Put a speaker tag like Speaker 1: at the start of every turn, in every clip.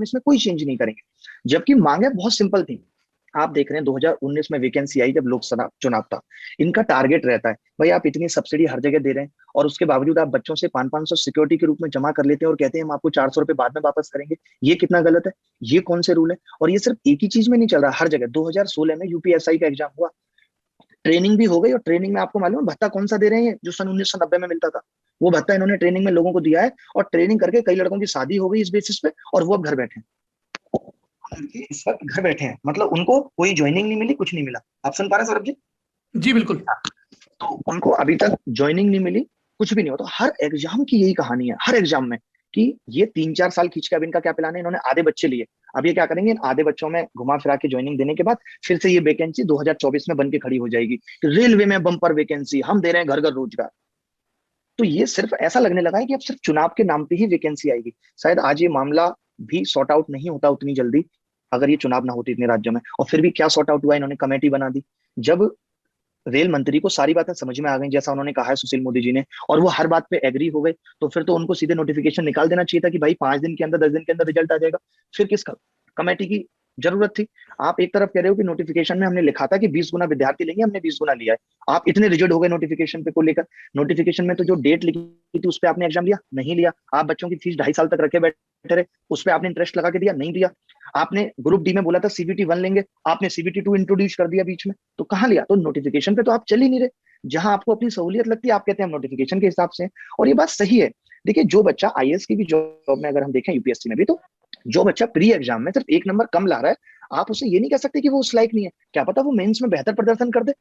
Speaker 1: इसमें कोई चेंज नहीं करेंगे। जबकि मांगे बहुत सिंपल थी। आप देख रहे हैं 2019 में वैकेंसी आई जब लोकसभा चुनाव था, इनका टारगेट रहता है भाई आप इतनी सब्सिडी हर जगह दे रहे हैं और उसके बावजूद आप बच्चों से 500-500 सिक्योरिटी के रूप में जमा कर लेते हैं और कहते हैं हम आपको 400 रुपए बाद में वापस करेंगे। ये कितना गलत है, ये कौन से रूल है। और ये सिर्फ एक ही चीज में नहीं चल रहा, हर जगह। 2016 में यूपीएसआई का एग्जाम हुआ, ट्रेनिंग भी हो गई, और ट्रेनिंग में आपको मालूम है भत्ता कौन सा दे रहे हैं, जो सन 1990 में मिलता था। वो भत्ता इन्होंने ट्रेनिंग में लोगों को दिया है, और ट्रेनिंग करके कई लड़कों की शादी हो गई इस बेसिस पे, और वो अब घर बैठे हैं। लड़के इस वक्त घर बैठे हैं, मतलब उनको कोई ज्वाइनिंग नहीं मिली, कुछ नहीं मिला। आप सुन पा रहे हैं सौरभ जी?
Speaker 2: जी बिल्कुल।
Speaker 1: तो उनको अभी तक ज्वाइनिंग नहीं मिली, कुछ भी नहीं होता। हर एग्जाम की यही कहानी है, हर एग्जाम में, कि ये 3-4 साल खींच के अब इनका क्या प्लान है, इन्होंने आधे बच्चे लिए। अब ये क्या करेंगे, इन आधे बच्चों में घुमा फिरा के ज्वाइनिंग देने के बाद फिर से ये वैकेंसी 2024 में बन के खड़ी हो जाएगी कि रेलवे में बम्पर वैकेंसी, हम दे रहे हैं घर घर रोजगार। तो ये सिर्फ ऐसा लगने लगा है कि अब सिर्फ चुनाव के नाम पे ही वैकेंसी आएगी। शायद आज ये मामला भी सॉर्ट आउट नहीं होता उतनी जल्दी, अगर ये चुनाव ना होते इतने राज्यों में। और फिर भी क्या सॉर्ट आउट हुआ, इन्होंने कमेटी बना दी। जब रेल मंत्री को सारी बातें समझ में आ गई, जैसा उन्होंने कहा है सुशील मोदी जी ने, और वो हर बात पे एग्री हो गए, तो फिर तो उनको सीधे नोटिफिकेशन निकाल देना चाहिए था कि भाई 5 दिन के अंदर, 10 दिन के अंदर रिजल्ट आ जाएगा। फिर किस कमेटी की जरूरत थी? आप एक तरफ कह रहे हो कि नोटिफिकेशन में हमने लिखा था कि 20 गुना विद्यार्थी लेंगे, हमने 20 गुना लिया है। आप इतने रिजिड हो गए नोटिफिकेशन पे को लेकर। नोटिफिकेशन में तो जो डेट लिखी थी उस पर आपने एग्जाम लिया नहीं लिया। आप बच्चों की फीस 2.5 साल तक रखे बैठे रहे, उस पर आपने इंटरेस्ट लगा के दिया नहीं दिया। आपने ग्रुप डी में बोला था CBT 1 लेंगे, आपने CBT 2 इंट्रोड्यूस कर दिया बीच में, तो कहाँ लिया? तो नोटिफिकेशन पे तो आप चल ही नहीं रहे। जहां आपको अपनी सहूलियत लगती है आप कहते हैं हम नोटिफिकेशन के हिसाब से। और ये बात सही है। देखिए, जो बच्चा IAS की भी जॉब में, अगर हम देखें यूपीएससी में भी, तो जो बच्चा प्री एग्जाम में सिर्फ 1 नंबर कम ला रहा है, आप उसे ये नहीं कह सकते कि वो उस लायक नहीं है। क्या पता वो मेंस में बेहतर प्रदर्शन कर दे।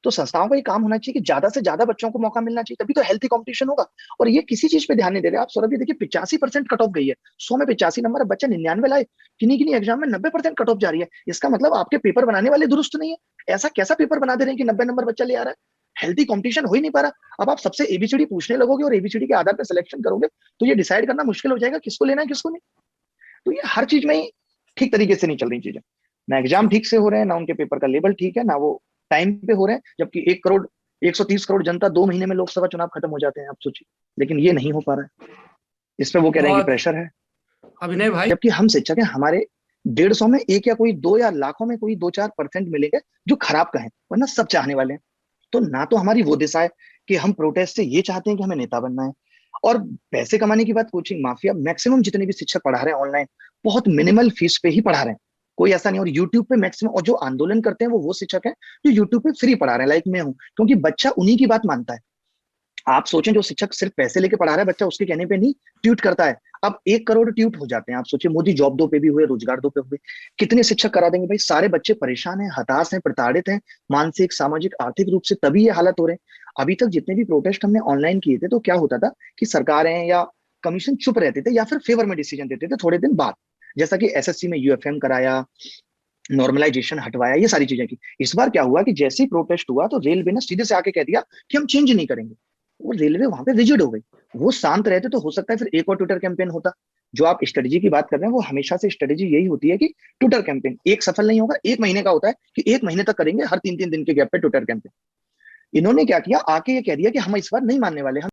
Speaker 1: तो संस्थाओं का ये काम होना चाहिए कि ज्यादा से ज्यादा बच्चों को मौका मिलना चाहिए, तभी तो हेल्थी कंपटीशन होगा। और ये किसी चीज पे ध्यान नहीं दे रहे आप सौरभ जी। देखिए 85% कट ऑफ गई है, 100 में 85 नंबर, बच्चा 99 लाए, किन्हीं किन्हीं एग्जाम में 90% कट ऑफ जा रही है। इसका मतलब आपके पेपर बनाने वाले दुरुस्त नहीं है। ऐसा कैसा पेपर बना दे रहे हैं कि 90 नंबर बच्चा ले आ रहा है? हेल्थी कंपटीशन हो ही नहीं पा रहा। अब आप सबसे ABCD पूछने लगोगे और ABCD के आधार पर सिलेक्शन करोगे, तो ये डिसाइड करना मुश्किल हो जाएगा किसको लेना है किसको नहीं। तो ये हर चीज में ही ठीक तरीके से नहीं चल रही चीजें। ना एग्जाम ठीक से हो रहे हैं, ना उनके पेपर का लेवल ठीक है, ना वो टाइम पे हो रहे हैं। जबकि 130 करोड़ जनता 2 महीने में लोकसभा चुनाव खत्म हो जाते हैं, आप सोचिए। लेकिन ये नहीं हो पा रहा है। इस पे वो कह रहे हैं कि
Speaker 2: बहुत
Speaker 1: प्रेशर है,
Speaker 2: अभिनय भाई।
Speaker 1: जबकि हम शिक्षक हैं। हमारे 150 में एक, या कोई दो, या लाखों में कोई 2-4% मिलेंगे जो खराब कहें, वरना सब चाहने वाले हैं। तो ना तो हमारी वो दिशा है कि हम प्रोटेस्ट से ये चाहते हैं कि हमें नेता बनना है। और पैसे कमाने की बात, कोचिंग माफिया मैक्सिमम जितने भी शिक्षक पढ़ा रहे हैं ऑनलाइन, बहुत मिनिमल फीस पे ही पढ़ा रहे हैं। कोई ऐसा नहीं। और यूट्यूब पे मैक्सिमम, और जो आंदोलन करते हैं वो शिक्षक हैं जो यूट्यूब पे फ्री पढ़ा रहे हैं, लाइक मैं हूं, क्योंकि बच्चा उन्हीं की बात मानता है। आप सोचें, जो शिक्षक सिर्फ पैसे लेके पढ़ा रहा है, बच्चा उसके कहने पे नहीं ट्यूट करता है। अब 1 करोड़ ट्यूट हो जाते हैं। आप सोचिए, मोदी जॉब दो पे भी हुए, रोजगार दो पे हुए, कितने शिक्षक करा देंगे भाई? सारे बच्चे परेशान हैं, हताश हैं, प्रताड़ित हैं, मानसिक, सामाजिक, आर्थिक रूप से, तभी ये हालत हो रहे हैं। अभी तक जितने भी प्रोटेस्ट हमने ऑनलाइन किए थे, तो क्या होता था कि सरकारें या कमीशन चुप रहते थे, या फिर फेवर में डिसीजन देते थे थोड़े दिन बाद। जैसा कि SSC में UFM कराया, नॉर्मलाइजेशन हटवाया, ये सारी चीजें की। इस बार क्या हुआ कि जैसे ही प्रोटेस्ट हुआ, तो रेलवे ने सीधे से आके कह दिया कि हम चेंज नहीं करेंगे। वो रेलवे वहां पे रिजिड हो गई। वो शांत रहते तो हो सकता है फिर एक और ट्विटर कैंपेन होता। जो आप स्ट्रेटेजी की बात कर रहे हैं, वो हमेशा से स्ट्रेटेजी यही होती है कि ट्विटर कैंपेन एक सफल नहीं होगा, 1 महीने का होता है कि 1 महीने तक करेंगे, हर 3-3 दिन के गैप पे ट्विटर कैंपेन। इन्होंने क्या किया, आके ये कह दिया कि हम इस बार नहीं मानने वाले, हम